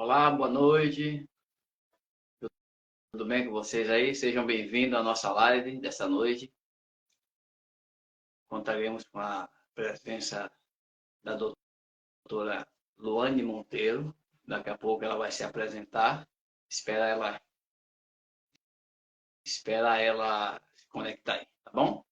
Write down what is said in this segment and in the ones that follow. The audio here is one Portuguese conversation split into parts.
Olá, boa noite. Tudo bem com vocês aí? Sejam bem-vindos à nossa live dessa noite. Contaremos com a presença da doutora Luane Monteiro. Daqui a pouco ela vai se apresentar. Espera ela se conectar aí, tá bom?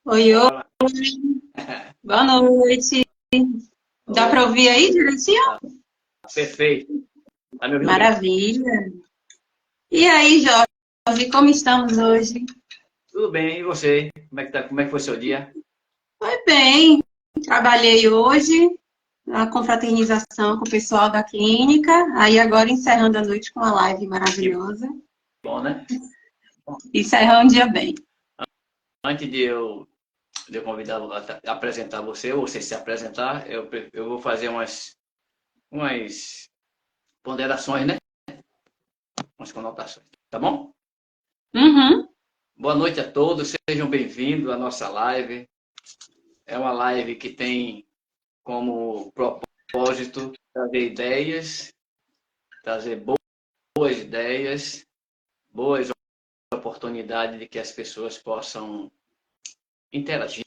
Oi, oi, Agora. boa noite. Dá para ouvir aí direitinho? Tá perfeito. Tá me ouvindo bem? Maravilha. E aí, Jorge, como estamos hoje? Tudo bem, e você? Como é que tá? Como é que foi seu dia? Foi bem. Trabalhei hoje na confraternização com o pessoal da clínica. Aí agora encerrando a noite com uma live Que maravilhosa. bom, né? Encerrando um dia bem. Antes de eu convidar a apresentar você, ou você se apresentar, eu vou fazer umas ponderações, né? Umas conotações, tá bom? Uhum. Boa noite a todos, sejam bem-vindos à nossa live. É uma live que tem como propósito trazer ideias, trazer boas ideias, boas oportunidades de que as pessoas possam interagir,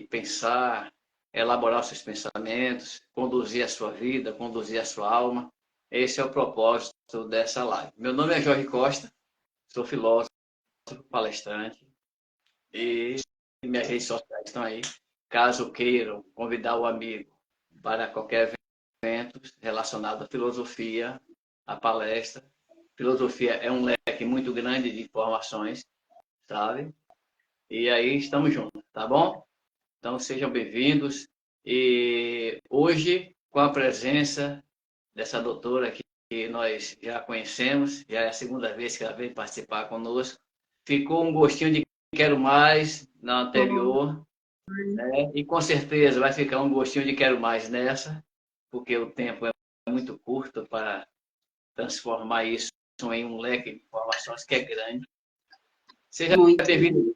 pensar, elaborar seus pensamentos, conduzir a sua vida, conduzir a sua alma. Esse é o propósito dessa live. Meu nome é Jorge Costa, sou filósofo, palestrante e minhas redes sociais estão aí. Caso queiram convidar o amigo para qualquer evento relacionado à filosofia, à palestra. Filosofia é um leque muito grande de informações, sabe? E aí estamos juntos, tá bom? Então sejam bem-vindos. E hoje, com a presença dessa doutora que nós já conhecemos, já é a segunda vez que ela vem participar conosco, ficou um gostinho de quero mais na anterior, né? E com certeza vai ficar um gostinho de quero mais nessa, porque o tempo é muito curto para transformar isso em um leque de informações que é grande. Seja Muito. bem-vindo. Muito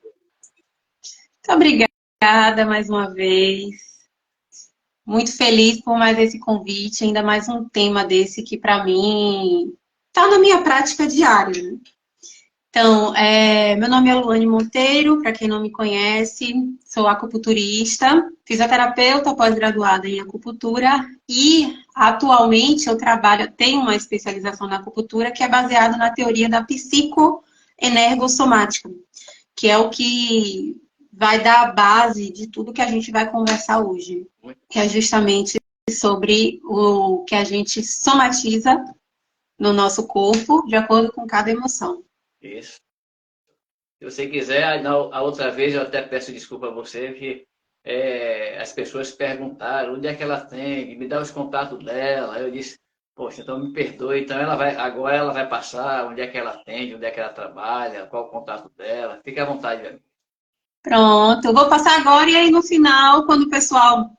obrigada mais uma vez. Muito feliz por mais esse convite, ainda mais um tema desse que para mim está na minha prática diária, né? Então, meu nome é Luane Monteiro, para quem não me conhece, sou acupunturista, fisioterapeuta pós-graduada em acupuntura e atualmente tenho uma especialização na acupuntura que é baseada na teoria da psicoenergossomática, que é o que vai dar a base de tudo que a gente vai conversar hoje, que é justamente sobre o que a gente somatiza no nosso corpo de acordo com cada emoção. Isso. Se você quiser, a outra vez eu até peço desculpa a você, que as pessoas perguntaram onde é que ela tem, me dá os contatos dela. Eu disse, poxa, então me perdoe. Então agora ela vai passar onde é que ela atende, onde é que ela trabalha, qual o contato dela. Fique à vontade, meu amigo. Pronto, eu vou passar agora e aí no final, quando o pessoal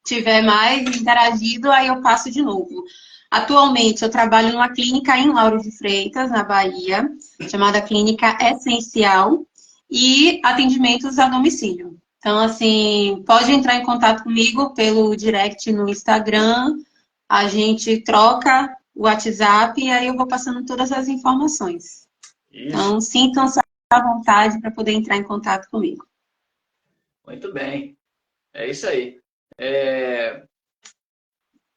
tiver mais interagido, aí eu passo de novo. Atualmente eu trabalho numa clínica em Lauro de Freitas, na Bahia, chamada Clínica Essencial, e atendimentos a domicílio. Então, assim, pode entrar em contato comigo pelo direct no Instagram, a gente troca o WhatsApp e aí eu vou passando todas as informações. Isso, Então, sintam-se à vontade para poder entrar em contato comigo. muito bem. É isso aí. É,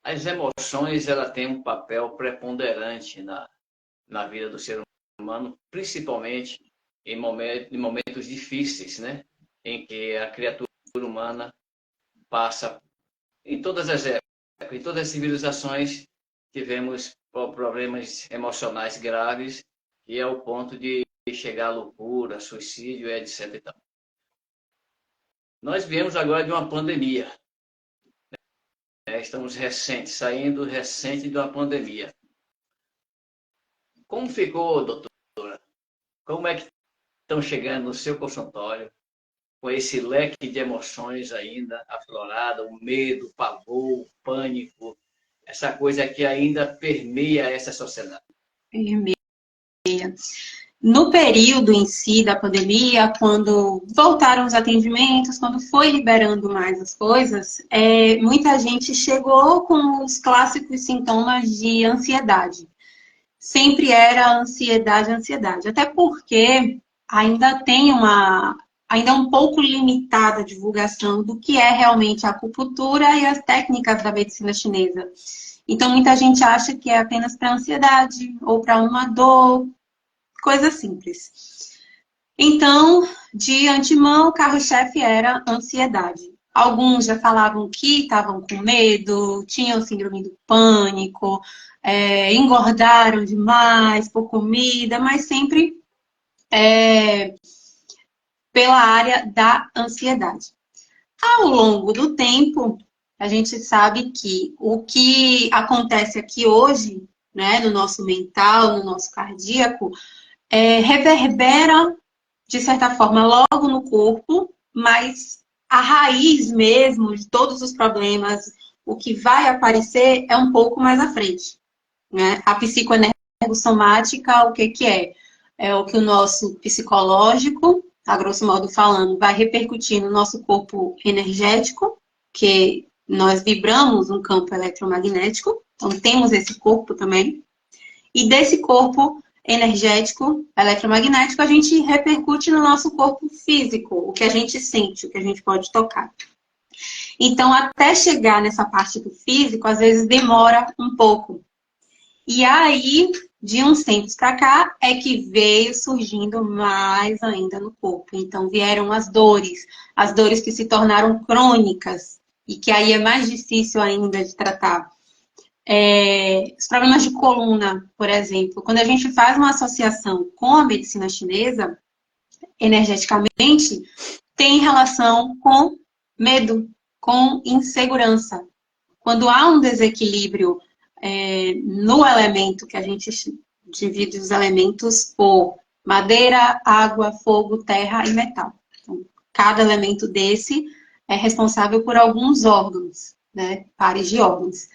as emoções, ela tem um papel preponderante na vida do ser humano, principalmente em momentos difíceis, né? Em que a criatura humana passa em todas as épocas, em todas as civilizações, tivemos problemas emocionais graves e é o ponto de chegar à loucura, suicídio, etc. E tal. Nós viemos agora de uma pandemia. Estamos saindo recente de uma pandemia. Como ficou, doutora? Como é que estão chegando no seu consultório, com esse leque de emoções ainda aflorado, o medo, o pavor, o pânico, essa coisa que ainda permeia essa sociedade? Permeia. No período em si da pandemia, quando voltaram os atendimentos, quando foi liberando mais as coisas, muita gente chegou com os clássicos sintomas de ansiedade. Sempre era ansiedade, ansiedade. Até porque ainda ainda é um pouco limitada a divulgação do que é realmente a acupuntura e as técnicas da medicina chinesa. Então, muita gente acha que é apenas para ansiedade ou para uma dor, coisa simples. Então, de antemão, o carro-chefe era ansiedade. Alguns já falavam que estavam com medo, tinham síndrome do pânico, engordaram demais por comida, mas sempre pela área da ansiedade. Ao longo do tempo, a gente sabe que o que acontece aqui hoje, né, no nosso mental, no nosso cardíaco, reverbera, de certa forma, logo no corpo, mas a raiz mesmo de todos os problemas, o que vai aparecer é um pouco mais à frente. Né? A psicoenergossomática, o que que é? É o que o nosso psicológico, a grosso modo falando, vai repercutir no nosso corpo energético, que nós vibramos um campo eletromagnético, então temos esse corpo também, e desse corpo energético, eletromagnético, a gente repercute no nosso corpo físico, o que a gente sente, o que a gente pode tocar. Então, até chegar nessa parte do físico, às vezes demora um pouco. E aí, de uns tempos para cá, é que veio surgindo mais ainda no corpo. Então, vieram as dores que se tornaram crônicas, e que aí é mais difícil ainda de tratar. Os problemas de coluna, por exemplo, quando a gente faz uma associação com a medicina chinesa, energeticamente, tem relação com medo, com insegurança. Quando há um desequilíbrio no elemento, que a gente divide os elementos por madeira, água, fogo, terra e metal. Então, cada elemento desse é responsável por alguns órgãos, né? Pares de órgãos.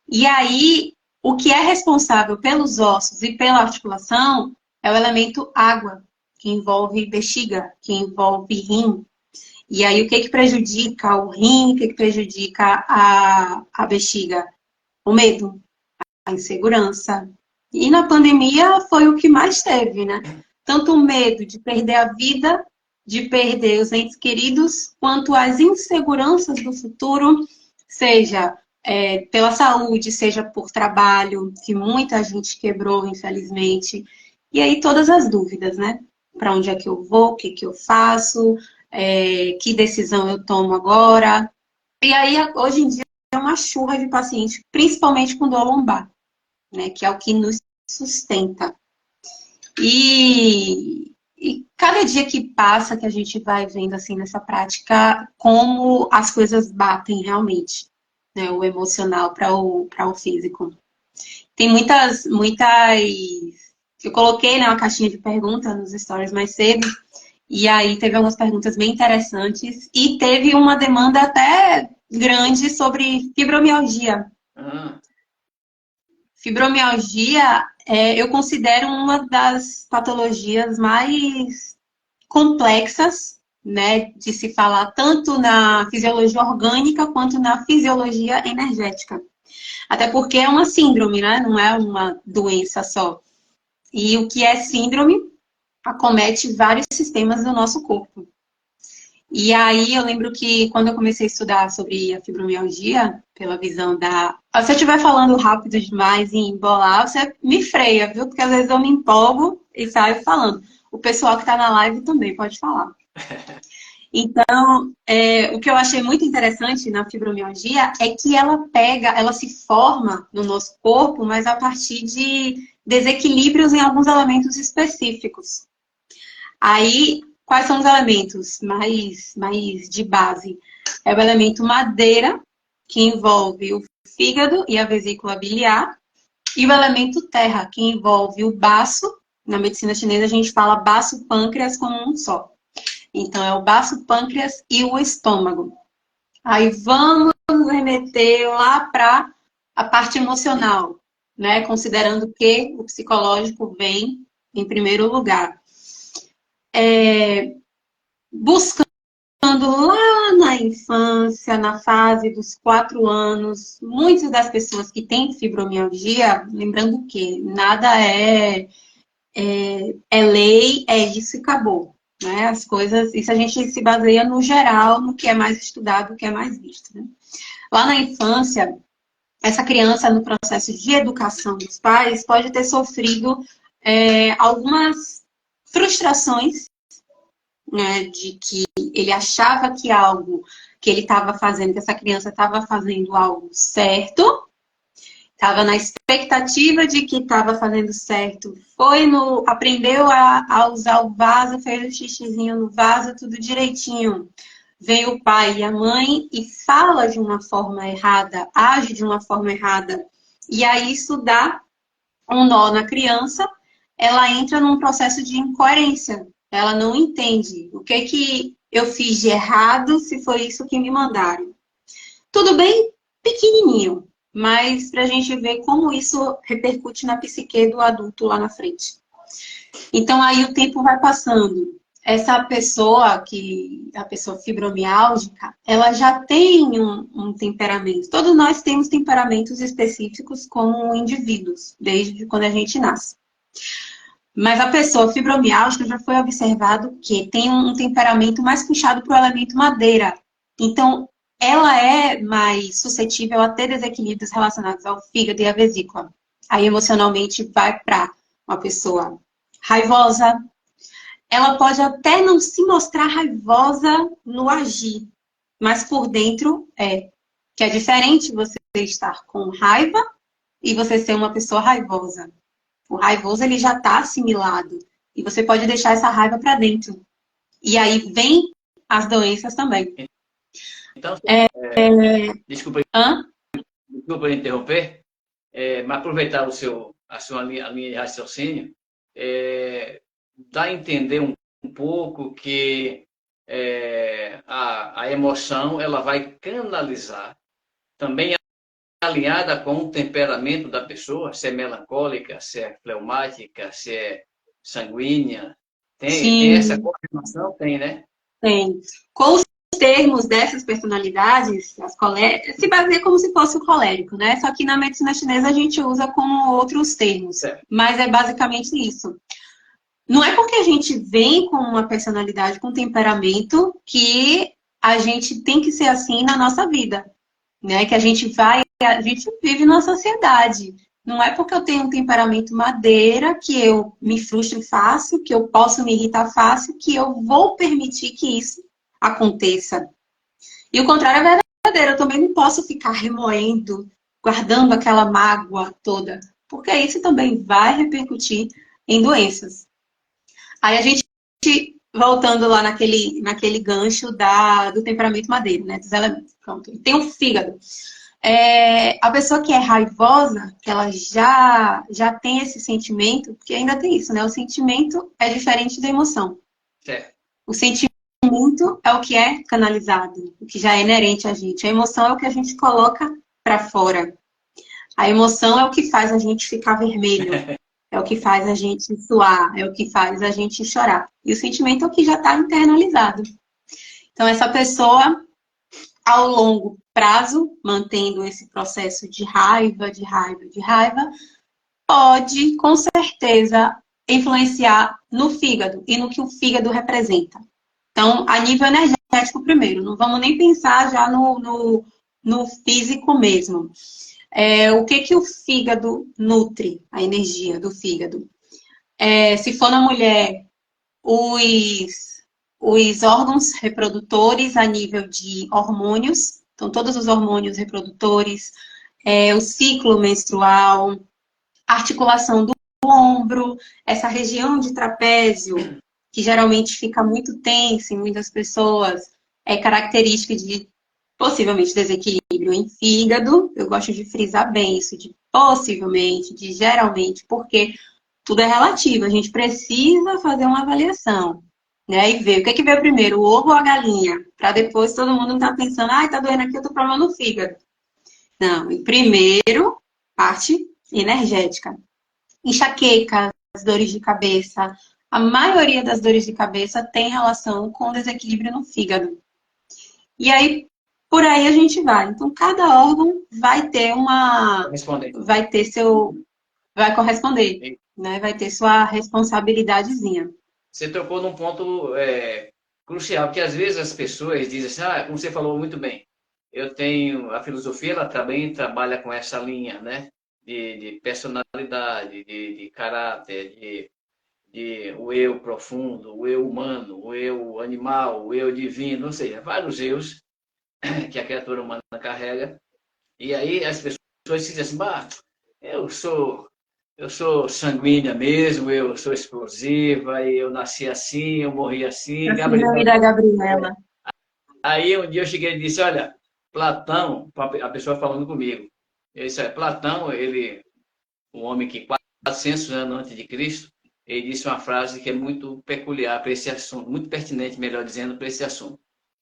E aí, o que é responsável pelos ossos e pela articulação é o elemento água, que envolve bexiga, que envolve rim. E aí, o que que prejudica o rim, o que que prejudica a bexiga? O medo, a insegurança. E na pandemia foi o que mais teve, né? Tanto o medo de perder a vida, de perder os entes queridos, quanto as inseguranças do futuro, seja pela saúde, seja por trabalho, que muita gente quebrou, infelizmente. E aí todas as dúvidas, né? Para onde é que eu vou, o que que eu faço, que decisão eu tomo agora. E aí, hoje em dia, é uma churra de paciente, principalmente com dor lombar, né? Que é o que nos sustenta. E cada dia que passa, que a gente vai vendo assim nessa prática, como as coisas batem realmente, né? O emocional para o físico. Tem muitas. Eu coloquei, né, uma caixinha de perguntas nos stories mais cedo, e aí teve algumas perguntas bem interessantes, e teve uma demanda até grande sobre fibromialgia. Fibromialgia, eu considero uma das patologias mais complexas, né, de se falar tanto na fisiologia orgânica quanto na fisiologia energética. Até porque é uma síndrome, né? Não é uma doença só. E o que é síndrome acomete vários sistemas do nosso corpo. E aí eu lembro que quando eu comecei a estudar sobre a fibromialgia, pela visão da... Se eu estiver falando rápido demais e embolar, você me freia, viu? Porque às vezes eu me empolgo e saio falando. O pessoal que está na live também pode falar. Então, o que eu achei muito interessante na fibromialgia é que ela se forma no nosso corpo, mas a partir de desequilíbrios em alguns elementos específicos. Aí, quais são os elementos mais de base? É o elemento madeira, que envolve o fígado e a vesícula biliar, e o elemento terra, que envolve o baço. Na medicina chinesa a gente fala baço-pâncreas como um só. Então, é o baço, pâncreas e o estômago. Aí vamos remeter lá para a parte emocional, né? Considerando que o psicológico vem em primeiro lugar. Buscando lá na infância, na fase dos 4 anos, muitas das pessoas que têm fibromialgia, lembrando que nada é lei, é isso e acabou. Né? As coisas, isso a gente se baseia no geral, no que é mais estudado, no que é mais visto. Né? Lá na infância, essa criança, no processo de educação dos pais, pode ter sofrido algumas frustrações, né, de que ele achava que algo que ele estava fazendo, que essa criança estava fazendo algo certo, estava na expectativa de que estava fazendo certo, aprendeu a usar o vaso, fez o xixizinho no vaso, tudo direitinho. Vem o pai e a mãe e fala de uma forma errada, age de uma forma errada. E aí isso dá um nó na criança, ela entra num processo de incoerência. Ela não entende o que eu fiz de errado se foi isso que me mandaram. Tudo bem pequenininho, mas para a gente ver como isso repercute na psique do adulto lá na frente. Então aí o tempo vai passando. Essa pessoa, a pessoa fibromiálgica, ela já tem um temperamento. Todos nós temos temperamentos específicos como indivíduos, desde quando a gente nasce. Mas a pessoa fibromiálgica já foi observado que tem um temperamento mais puxado para o elemento madeira. Então, ela é mais suscetível a ter desequilíbrios relacionados ao fígado e à vesícula. Aí, emocionalmente, vai para uma pessoa raivosa. Ela pode até não se mostrar raivosa no agir, mas por dentro é. Que é diferente você estar com raiva e você ser uma pessoa raivosa. O raivoso, ele já está assimilado. E você pode deixar essa raiva para dentro. E aí vem as doenças também. Então, desculpa, Hã? desculpa interromper, mas aproveitar a linha de raciocínio, dá a entender um pouco que a emoção ela vai canalizar, também alinhada com o temperamento da pessoa, se é melancólica, se é fleumática, se é sanguínea. Tem essa confirmação? Tem, né? Tem. Com os termos dessas personalidades, se baseia como se fosse o colérico, né? Só que na medicina chinesa a gente usa como outros termos. Certo. Mas é basicamente isso. Não é porque a gente vem com uma personalidade, com temperamento, que a gente tem que ser assim na nossa vida. Né? Que a gente vive numa sociedade. Não é porque eu tenho um temperamento madeira que eu me frustro fácil, que eu posso me irritar fácil, que eu vou permitir que isso aconteça. E o contrário é verdadeiro. Eu também não posso ficar remoendo, guardando aquela mágoa toda, porque isso também vai repercutir em doenças. Aí a gente, voltando lá naquele gancho do temperamento madeira, né? Dos elementos. Pronto. E tem o fígado. A pessoa que é raivosa, que ela já tem esse sentimento, porque ainda tem isso, né? O sentimento é diferente da emoção. O sentimento é o que é canalizado, o que já é inerente a gente. A emoção é o que a gente coloca para fora. A emoção é o que faz a gente ficar vermelho. É o que faz a gente suar, é o que faz a gente chorar. E o sentimento é o que já está internalizado. Então, essa pessoa, ao longo prazo, mantendo esse processo de raiva, pode, com certeza, influenciar no fígado e no que o fígado representa. Então, a nível energético primeiro, não vamos nem pensar já no físico mesmo. O que o fígado nutre, a energia do fígado? Se for na mulher, os órgãos reprodutores a nível de hormônios, então todos os hormônios reprodutores, o ciclo menstrual, articulação do ombro, essa região de trapézio, que geralmente fica muito tensa em muitas pessoas, é característica de possivelmente desequilíbrio em fígado. Eu gosto de frisar bem isso, de possivelmente, de geralmente, porque tudo é relativo. A gente precisa fazer uma avaliação, né? E ver o que é que veio primeiro, o ovo ou a galinha? Para depois todo mundo não estar pensando, ai, tá doendo aqui, eu tô com problema no fígado. Não, em primeiro, parte energética. Enxaqueca, as dores de cabeça. A maioria das dores de cabeça tem relação com desequilíbrio no fígado. E aí, por aí a gente vai. Então, cada órgão vai ter vai ter seu... Vai corresponder, né? Vai ter sua responsabilidadezinha. Você tocou num ponto crucial, porque às vezes as pessoas dizem assim, como você falou muito bem, eu tenho a filosofia, ela também trabalha com essa linha, né? De personalidade, de caráter, de o eu profundo, o eu humano, o eu animal, o eu divino, ou seja, vários eus que a criatura humana carrega. E aí as pessoas dizem assim, eu sou sanguínea mesmo, eu sou explosiva, eu nasci assim, eu morri assim. Síndrome da Gabriela. Aí um dia eu cheguei e disse, olha, Platão, a pessoa falando comigo, ele disse, Platão, um homem que 400 anos antes de Cristo, ele disse uma frase que é muito peculiar para esse assunto, muito pertinente, melhor dizendo, para esse assunto.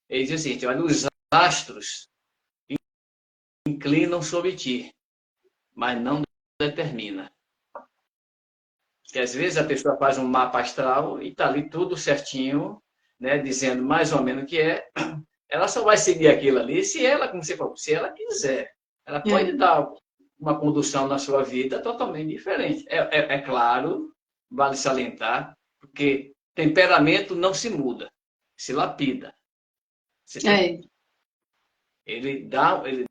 Ele diz o seguinte, olha, os astros inclinam sobre ti, mas não determina. Que às vezes a pessoa faz um mapa astral e está ali tudo certinho, né, dizendo mais ou menos o que é. Ela só vai seguir aquilo ali se ela, como você falou, se ela quiser. Ela pode dar uma condução na sua vida totalmente diferente. É claro, vale salientar, porque temperamento não se muda, se lapida. Ele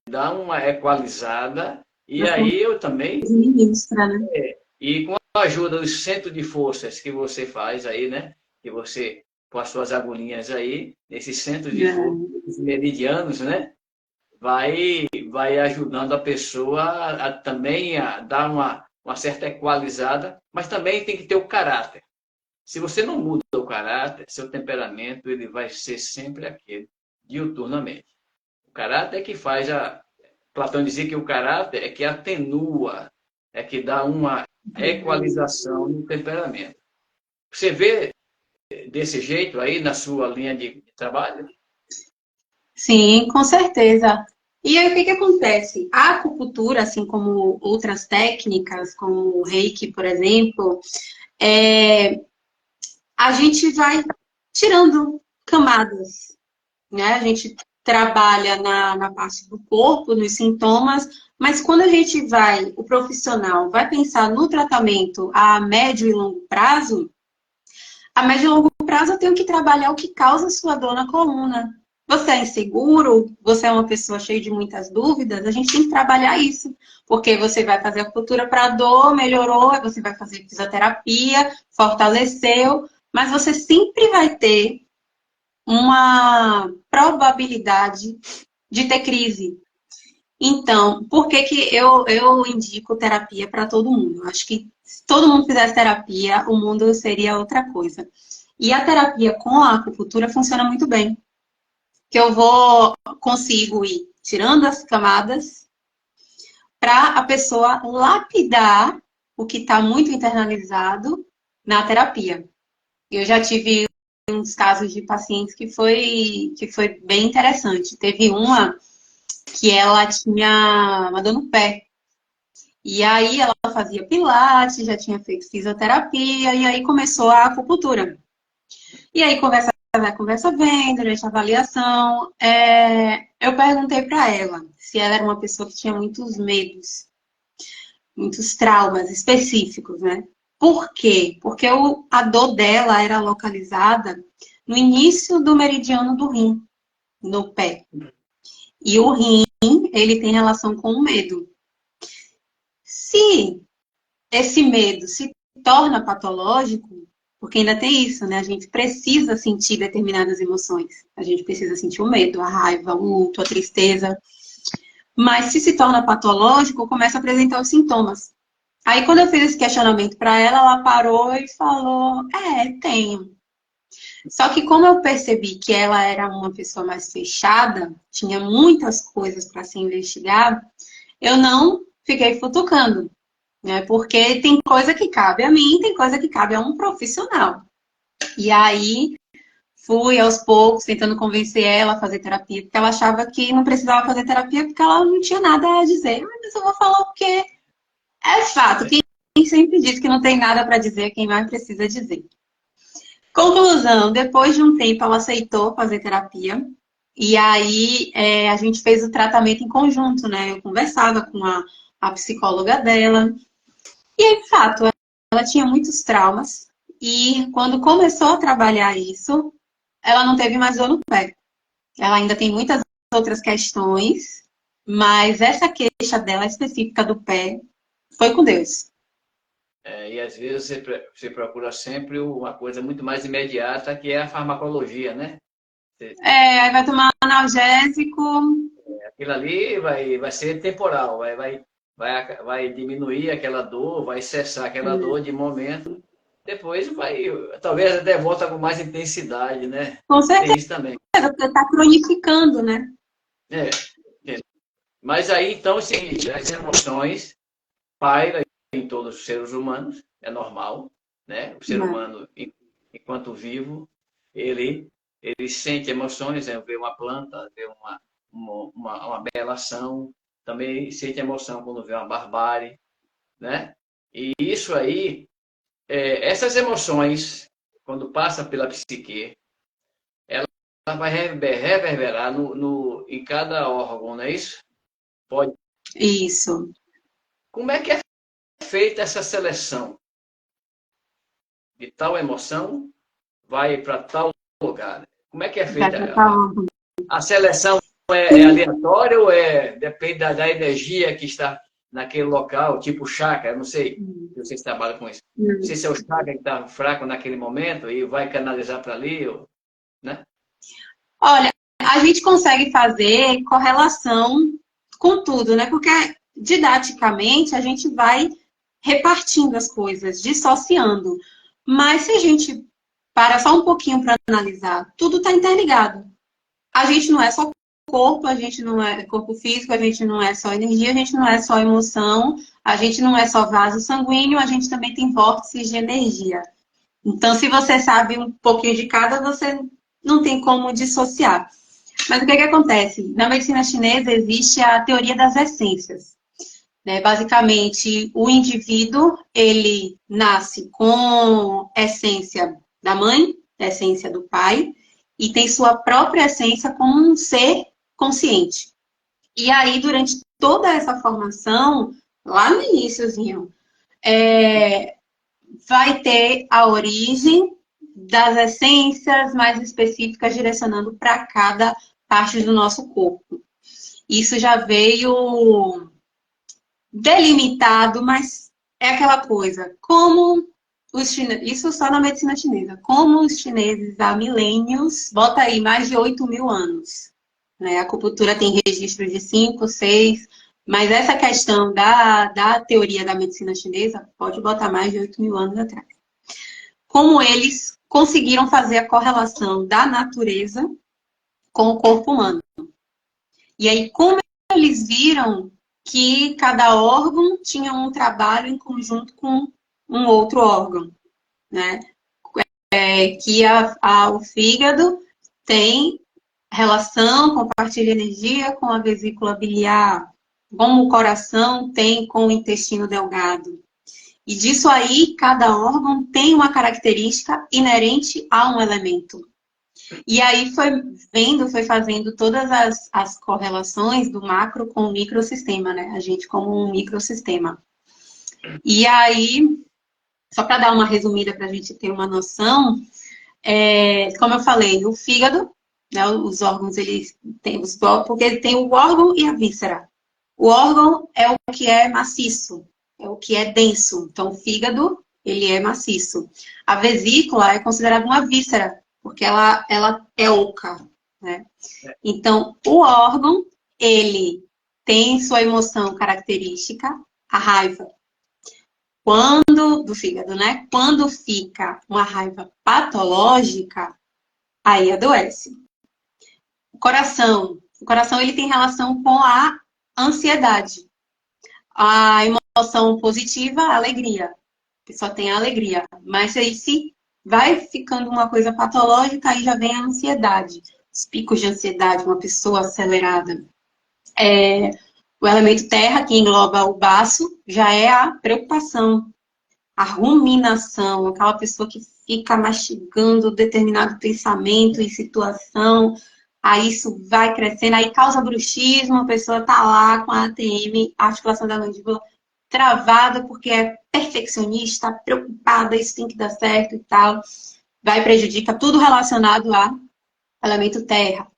dá uma equalizada e aí eu também... Ministra, né? E com a ajuda dos centros de forças que você faz aí, né? Que você, com as suas agulhinhas aí, nesses centros de forças, meridianos, né? Vai ajudando a pessoa também a dar uma certa equalizada, mas também tem que ter o caráter. Se você não muda o caráter, seu temperamento ele vai ser sempre aquele, diuturnamente. O caráter é que faz Platão dizia que o caráter é que atenua, é que dá uma equalização no temperamento. Você vê desse jeito aí na sua linha de trabalho? Sim, com certeza. E aí, o que acontece? A acupuntura, assim como outras técnicas, como o Reiki, por exemplo, a gente vai tirando camadas, né? A gente trabalha na parte do corpo, nos sintomas, mas quando a gente o profissional vai pensar no tratamento a médio e longo prazo, a médio e longo prazo eu tenho que trabalhar o que causa sua dor na coluna. Você é inseguro? Você é uma pessoa cheia de muitas dúvidas? A gente tem que trabalhar isso. Porque você vai fazer acupuntura para dor, melhorou, você vai fazer fisioterapia, fortaleceu, mas você sempre vai ter uma probabilidade de ter crise. Então, por que que eu indico terapia para todo mundo? Acho que se todo mundo fizesse terapia, o mundo seria outra coisa. E a terapia com a acupuntura funciona muito bem. Que eu consigo ir tirando as camadas para a pessoa lapidar o que está muito internalizado na terapia. Eu já tive uns casos de pacientes que foi bem interessante. Teve uma que ela tinha uma dor no pé. E aí ela fazia pilates, já tinha feito fisioterapia, e aí começou a acupuntura. E aí conversa vai, conversa vem, durante a avaliação, eu perguntei para ela se ela era uma pessoa que tinha muitos medos, muitos traumas específicos, né? Por quê? Porque a dor dela era localizada no início do meridiano do rim, no pé. E o rim, ele tem relação com o medo. Se esse medo se torna patológico, porque ainda tem isso, né? A gente precisa sentir determinadas emoções. A gente precisa sentir o medo, a raiva, o luto, a tristeza. Mas se torna patológico, começa a apresentar os sintomas. Aí, quando eu fiz esse questionamento para ela, ela parou e falou: tenho. Só que, como eu percebi que ela era uma pessoa mais fechada, tinha muitas coisas para se investigar, eu não fiquei futucando, né? Porque tem coisa que cabe a mim, tem coisa que cabe a um profissional. E aí, fui aos poucos tentando convencer ela a fazer terapia, porque ela achava que não precisava fazer terapia porque ela não tinha nada a dizer. Mas eu vou falar porque é fato. Quem sempre diz que não tem nada para dizer, quem mais precisa dizer. Conclusão, depois de um tempo ela aceitou fazer terapia. E aí a gente fez o tratamento em conjunto, né? Eu conversava com a psicóloga dela. E aí, de fato, ela tinha muitos traumas. E quando começou a trabalhar isso, ela não teve mais dor no pé. Ela ainda tem muitas outras questões, mas essa queixa dela específica do pé foi com Deus. E às vezes você procura sempre uma coisa muito mais imediata, que é a farmacologia, né? Aí vai tomar analgésico. Aquilo ali vai ser temporal, vai diminuir aquela dor, vai cessar aquela dor de momento, depois talvez até volta com mais intensidade, né? Com Tem certeza, isso também. porque está cronificando, né? É, mas aí, então, é o seguinte, as emoções pairam em todos os seres humanos, é normal, né? O ser humano, enquanto vivo, ele sente emoções, né? Vê uma planta, vê uma bela ação, também sente emoção quando vê uma barbárie, né? E isso aí, essas emoções, quando passa pela psique, ela vai reverberar em cada órgão, não é isso? Pode. Isso. Como é que é feita essa seleção de tal emoção vai para tal lugar? Como é que é feita? A seleção é aleatória ou depende da energia que está naquele local, tipo chakra? Não sei se vocês trabalham com isso. Não sei se é o chakra que está fraco naquele momento e vai canalizar para ali, né? Olha, a gente consegue fazer correlação com tudo, né? Porque didaticamente a gente vai repartindo as coisas, dissociando. Mas se a gente para só um pouquinho para analisar, tudo está interligado. A gente não é só corpo, a gente não é corpo físico, a gente não é só energia, a gente não é só emoção, a gente não é só vaso sanguíneo, a gente também tem vórtices de energia. Então, se você sabe um pouquinho de cada, você não tem como dissociar. Mas o que acontece? Na medicina chinesa existe a teoria das essências. Né? Basicamente, o indivíduo, ele nasce com essência da mãe, essência do pai, e tem sua própria essência como um ser consciente. E aí, durante toda essa formação, lá no iníciozinho, vai ter a origem das essências mais específicas direcionando para cada parte do nosso corpo. Isso já veio delimitado, mas é aquela coisa, como os chineses, isso só na medicina chinesa, como os chineses há milênios, bota aí mais de 8.000 anos. Né? A acupuntura tem registros de 5, 6, mas essa questão da teoria da medicina chinesa pode botar mais de 8.000 anos atrás. Como eles conseguiram fazer a correlação da natureza com o corpo humano. E aí, como eles viram que cada órgão tinha um trabalho em conjunto com um outro órgão, né? Que o fígado tem relação, compartilha energia com a vesícula biliar, como o coração tem com o intestino delgado. E disso aí, cada órgão tem uma característica inerente a um elemento. E aí foi fazendo todas as correlações do macro com o microsistema, né? A gente como um microsistema. E aí, só para dar uma resumida para a gente ter uma noção, como eu falei, o fígado, né, os órgãos, eles têm porque ele tem o órgão e a víscera. O órgão é o que é maciço, é o que é denso. Então, o fígado, ele é maciço. A vesícula é considerada uma víscera, porque ela é oca, né? Então, o órgão, ele tem sua emoção característica, a raiva. do fígado, né? Quando fica uma raiva patológica, aí adoece. O coração ele tem relação com a ansiedade. A emoção positiva, a alegria. A pessoa tem a alegria. Mas aí se vai ficando uma coisa patológica, aí já vem a ansiedade. Os picos de ansiedade, uma pessoa acelerada. O elemento terra, que engloba o baço, já é a preocupação, a ruminação, aquela pessoa que fica mastigando determinado pensamento e situação, aí isso vai crescendo, aí causa bruxismo, a pessoa tá lá com a ATM, a articulação da mandíbula, travada porque é perfeccionista, preocupada, isso tem que dar certo e tal, vai prejudicar tudo relacionado ao elemento terra.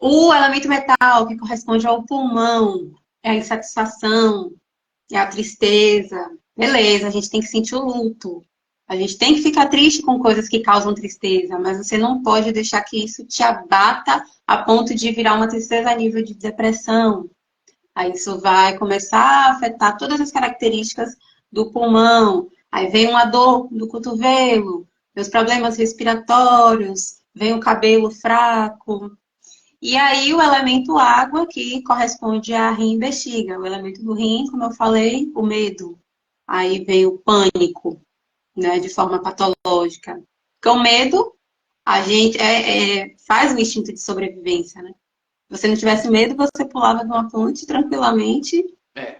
O elemento metal, que corresponde ao pulmão, é a insatisfação, é a tristeza. Beleza, a gente tem que sentir o luto. A gente tem que ficar triste com coisas que causam tristeza, mas você não pode deixar que isso te abata a ponto de virar uma tristeza a nível de depressão. Aí isso vai começar a afetar todas as características do pulmão. Aí vem uma dor do cotovelo, vem os problemas respiratórios, vem o cabelo fraco. E aí o elemento água, que corresponde a rim e bexiga. O elemento do rim, como eu falei, o medo. Aí vem o pânico, né, de forma patológica. Porque o medo, a gente faz o instinto de sobrevivência, né? Se você não tivesse medo, você pulava de uma ponte tranquilamente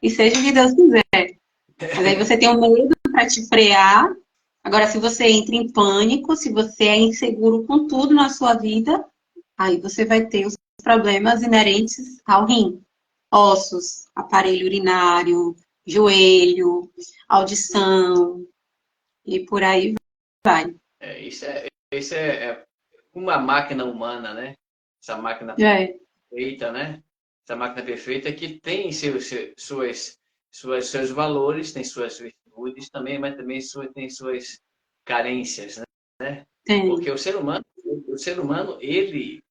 e seja o que Deus quiser. Mas aí você tem o medo para te frear. Agora, se você entra em pânico, se você é inseguro com tudo na sua vida, aí você vai ter os problemas inerentes ao rim. Ossos, aparelho urinário, joelho, audição e por aí vai. Isso é uma máquina humana, né? Essa máquina perfeita, né? Essa máquina perfeita que tem seus valores, tem suas virtudes também, mas também tem suas carências, né? Tem. Porque o ser humano, ele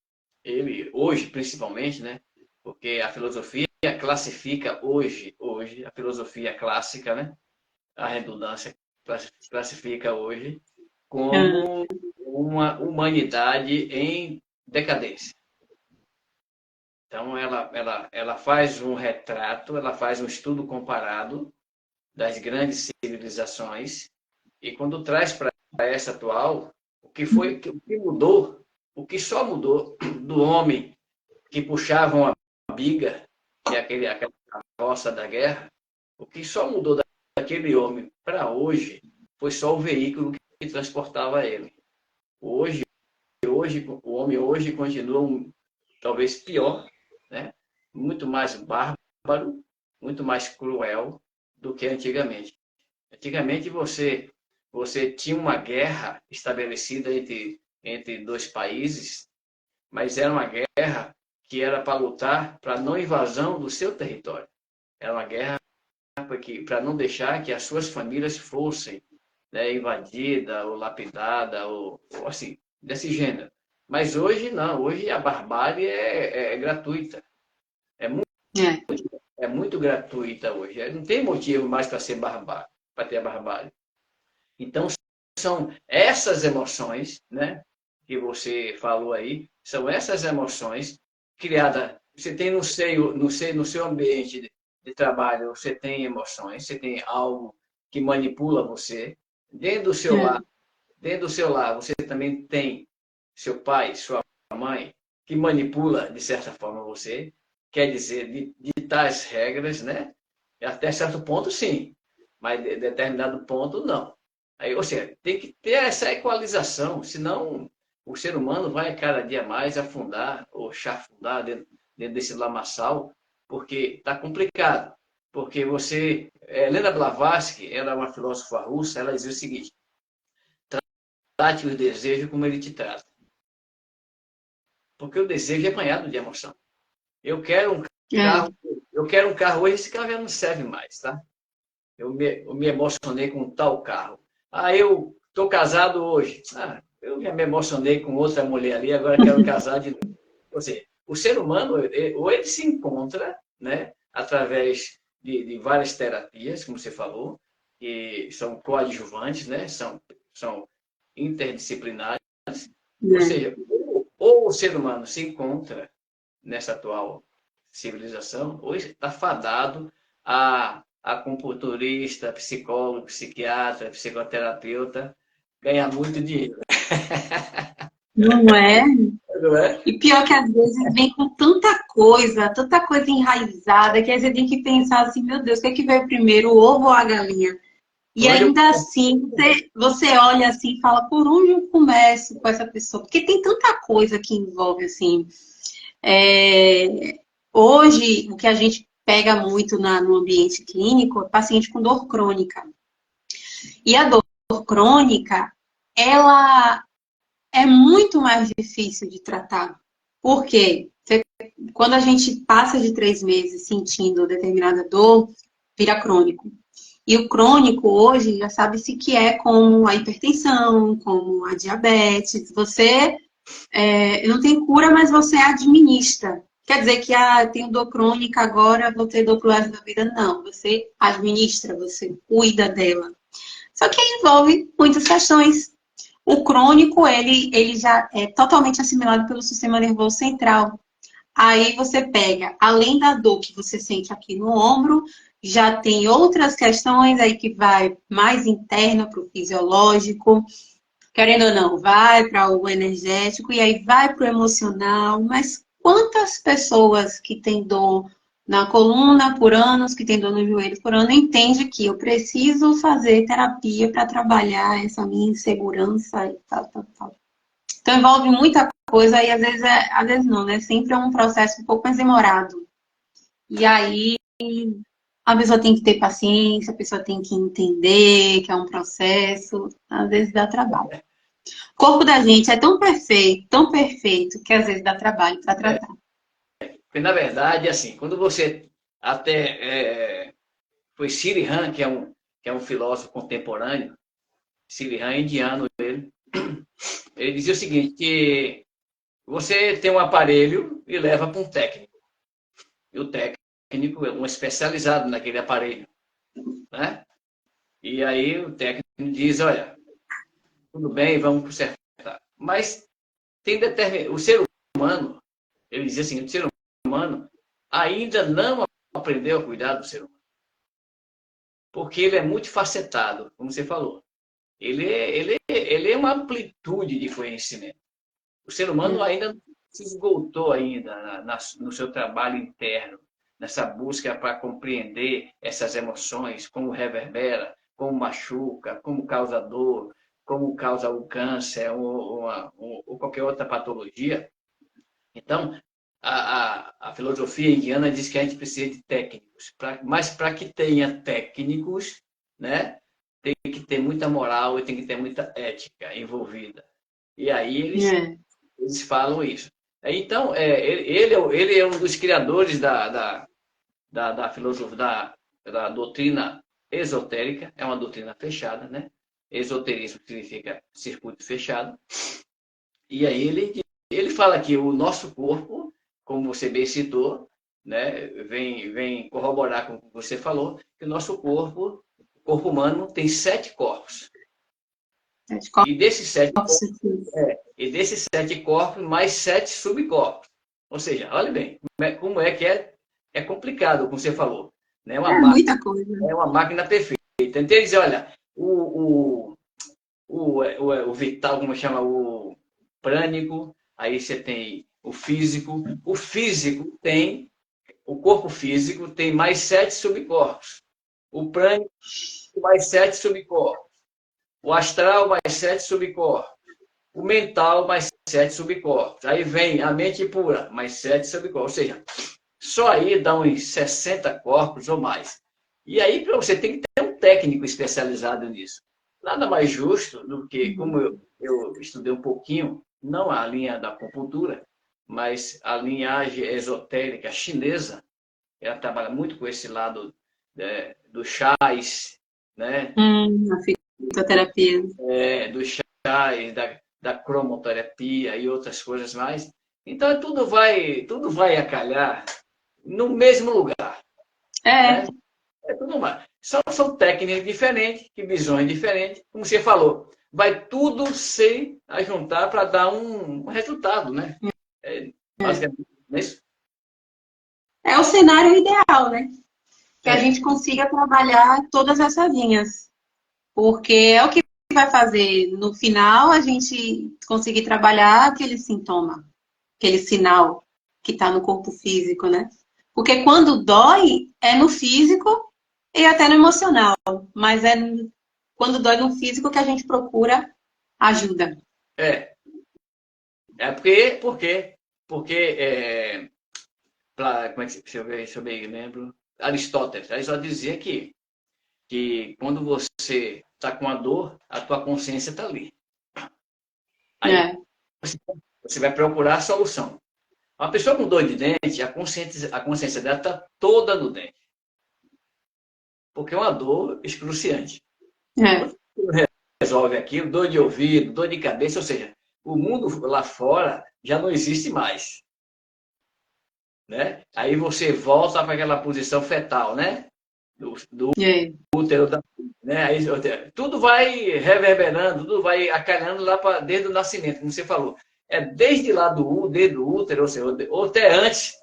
hoje principalmente, né? Porque a filosofia classifica hoje a filosofia clássica, né? A redundância classifica hoje como uma humanidade em decadência. Então, ela faz um retrato, ela faz um estudo comparado das grandes civilizações e quando traz para essa atual, o que mudou, o que só mudou do homem que puxava uma biga, que é aquela carroça da guerra, o que só mudou daquele homem para hoje foi só o veículo que transportava ele. Hoje, o homem hoje continua talvez pior, né? Muito mais bárbaro, muito mais cruel do que antigamente. Antigamente você tinha uma guerra estabelecida entre dois países, mas era uma guerra que era para lutar para não invasão do seu território. Era uma guerra para não deixar que as suas famílias fossem, né, invadidas ou lapidadas, ou assim, desse gênero. Mas hoje não, hoje a barbárie é gratuita. É muito gratuita hoje. Não tem motivo mais para ser barbárie, para ter a barbárie. Então, são essas emoções, né, que você falou aí, são essas emoções criadas. Você tem no seu ambiente de trabalho, você tem emoções, você tem algo que manipula você. Dentro do seu lar, você também tem seu pai, sua mãe, que manipula, de certa forma, você. Quer dizer, ditar as regras, né? Até certo ponto, sim. Mas de determinado ponto, não. Aí, ou seja, tem que ter essa equalização, senão o ser humano vai cada dia mais afundar ou chafurdar dentro desse lamaçal, porque está complicado. Porque Helena Blavatsky, ela é uma filósofa russa, ela dizia o seguinte: trate o desejo como ele te trata. Porque o desejo é banhado de emoção. Eu quero um carro hoje, esse carro já não serve mais, tá? Eu me emocionei com tal carro. Eu estou casado hoje. Eu já me emocionei com outra mulher ali, agora quero casar de novo. Ou seja, o ser humano, ou ele se encontra, né, através de várias terapias, como você falou, que são coadjuvantes, né? São interdisciplinares. Ou É. seja, ou o ser humano se encontra nessa atual civilização, ou está fadado a acupunturista, psicólogo, psiquiatra, psicoterapeuta ganhar muito dinheiro. Não é? Não é? E pior que às vezes vem com tanta coisa enraizada, que aí você tem que pensar assim, meu Deus, o que é que veio primeiro, o ovo ou a galinha? E Onde eu... ainda assim, você olha assim e fala, por onde eu começo com essa pessoa? Porque tem tanta coisa que envolve, assim. É, hoje, o que a gente pega muito no ambiente clínico é paciente com dor crônica. E a dor crônica, ela é muito mais difícil de tratar. Por quê? Quando a gente passa de 3 meses sentindo determinada dor, vira crônico. E o crônico hoje já sabe-se que é como a hipertensão, como a diabetes. Você não tem cura, mas você administra. Quer dizer que tenho dor crônica agora, vou ter dor pro resto da vida. Não, você administra, você cuida dela. Só que envolve muitas questões. O crônico, ele já é totalmente assimilado pelo sistema nervoso central. Aí você pega, além da dor que você sente aqui no ombro, já tem outras questões aí que vai mais interna para o fisiológico, querendo ou não, vai para o energético e aí vai para o emocional. Mas quantas pessoas que têm dor na coluna por anos, que têm dor no joelho por ano, entende que eu preciso fazer terapia para trabalhar essa minha insegurança e tal, tal, tal. Então envolve muita coisa e às vezes não, né? Sempre é um processo um pouco mais demorado. E aí a pessoa tem que ter paciência, a pessoa tem que entender que é um processo, às vezes dá trabalho. O corpo da gente é tão perfeito, que às vezes dá trabalho para tratar. Porque, na verdade, assim, quando você até... foi Sri Han, que é um filósofo contemporâneo, Sri Han, indiano, ele dizia o seguinte, que você tem um aparelho e leva para um técnico. E o técnico é um especializado naquele aparelho, né? E aí o técnico diz, olha, tudo bem, vamos consertar. Mas o ser humano, ele dizia assim, o ser humano ainda não aprendeu a cuidar do ser humano. Porque ele é multifacetado, como você falou. Ele é uma amplitude de conhecimento. O ser humano ainda não se esgotou ainda no seu trabalho interno, nessa busca para compreender essas emoções, como reverbera, como machuca, como causa dor, como causa o câncer ou qualquer outra patologia. Então, a filosofia indiana diz que a gente precisa de técnicos, mas para que tenha técnicos, né, tem que ter muita moral e tem que ter muita ética envolvida. E aí eles falam isso. Então, ele é um dos criadores da filosofia, da doutrina esotérica, é uma doutrina fechada, né? Esoterismo significa circuito fechado. E aí ele fala que o nosso corpo, como você bem citou, né, vem corroborar com o que você falou, que o nosso corpo, o corpo humano, tem 7 corpos. E desses 7 corpos, e desses 7 corpos, mais 7 subcorpos. Ou seja, olha bem, como é que é complicado, como você falou. Né? Muita coisa. É uma máquina perfeita. Então, ele diz, olha, o vital, como chama, o prânico, aí você tem o físico. O corpo físico tem mais 7 subcorpos. O prânico, mais 7 subcorpos. O astral, mais 7 subcorpos. O mental, mais 7 subcorpos. Aí vem a mente pura, mais 7 subcorpos. Ou seja, só aí dá uns 60 corpos ou mais. E aí, para você, tem que ter um técnico especializado nisso. Nada mais justo do que, como eu estudei um pouquinho, não a linha da acupuntura, mas a linhagem esotérica chinesa, ela trabalha muito com esse lado dos chás, né? A fitoterapia. Dos chás, da cromoterapia e outras coisas mais. Então, tudo vai a calhar no mesmo lugar. É. Né? Tudo mais. São técnicas diferentes, visões diferentes. Como você falou, vai tudo se juntar para dar um resultado, né? Basicamente isso. É o cenário ideal, né? Que a gente consiga trabalhar todas essas linhas. Porque é o que vai fazer, no final, a gente conseguir trabalhar aquele sintoma, aquele sinal que está no corpo físico, né? Porque quando dói, é no físico e até no emocional. Mas é quando dói no físico que a gente procura ajuda. Porque como é que, deixa eu ver, lembro. Aristóteles dizia que quando você está com a dor, a tua consciência está ali. Aí você vai procurar a solução. Uma pessoa com dor de dente, a consciência dela está toda no dente. Porque é uma dor excruciante. Quando você resolve aquilo, dor de ouvido, dor de cabeça, ou seja, o mundo lá fora já não existe mais. Né? Aí você volta para aquela posição fetal, né? Do útero da... Né? Aí, tudo vai reverberando, tudo vai acalhando lá desde o nascimento, como você falou. É desde lá desde o útero, ou seja, ou até antes,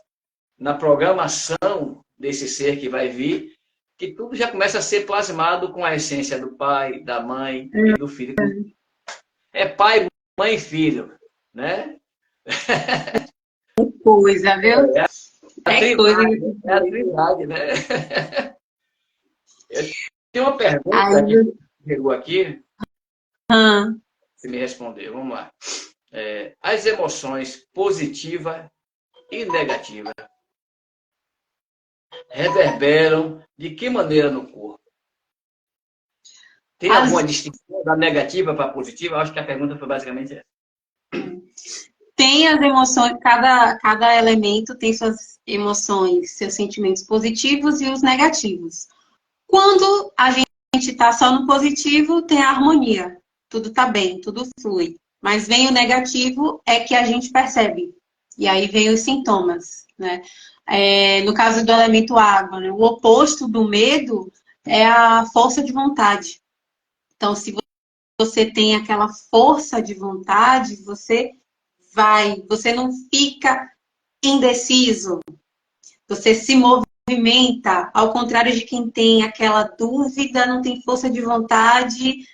na programação desse ser que vai vir, que tudo já começa a ser plasmado com a essência do pai, da mãe e do filho. É pai, mãe e filho, né? Coisa, viu? É a trindade, né? Eu tenho uma pergunta que chegou aqui. Você me respondeu. Vamos lá. As emoções positiva e negativa reverberam de que maneira no corpo? Tem alguma distinção da negativa para a positiva? Eu acho que a pergunta foi basicamente essa. Tem as emoções, cada elemento tem suas emoções, seus sentimentos positivos e os negativos. Quando a gente está só no positivo, tem a harmonia. Tudo está bem, tudo flui. Mas vem o negativo, é que a gente percebe. E aí vem os sintomas, né? No caso do elemento água, né? O oposto do medo é a força de vontade. Então, se você tem aquela força de vontade, você vai, você não fica indeciso, você se movimenta, ao contrário de quem tem aquela dúvida, não tem força de vontade,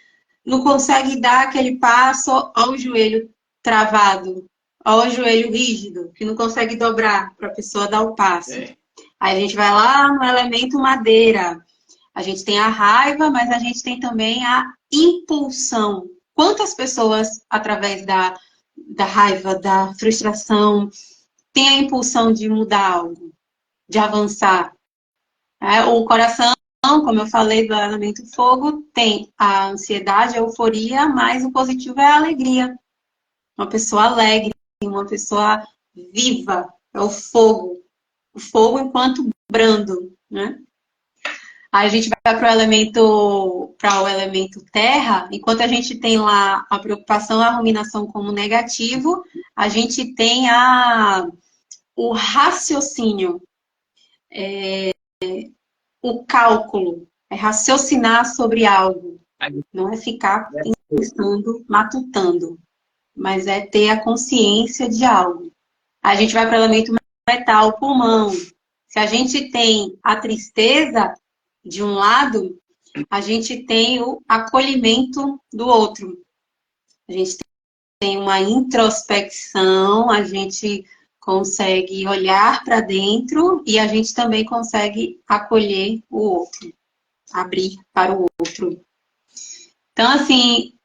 não consegue dar aquele passo ao joelho travado, ao joelho rígido, que não consegue dobrar para a pessoa dar o passo. Aí a gente vai lá no elemento madeira. A gente tem a raiva, mas a gente tem também a impulsão. Quantas pessoas, através da raiva, da frustração, têm a impulsão de mudar algo, de avançar? O coração, como eu falei do elemento fogo, tem a ansiedade, a euforia, mas o positivo é a alegria. Uma pessoa alegre, uma pessoa viva, é o fogo. O fogo enquanto brando, né? Aí a gente vai para o elemento terra, enquanto a gente tem lá a preocupação, a ruminação como negativo, a gente tem o raciocínio, o cálculo, é raciocinar sobre algo, não é ficar pensando, matutando, mas é ter a consciência de algo. Aí a gente vai para o elemento metal, o pulmão. Se a gente tem a tristeza de um lado, a gente tem o acolhimento do outro. A gente tem uma introspecção, a gente consegue olhar para dentro e a gente também consegue acolher o outro, abrir para o outro. Então, assim,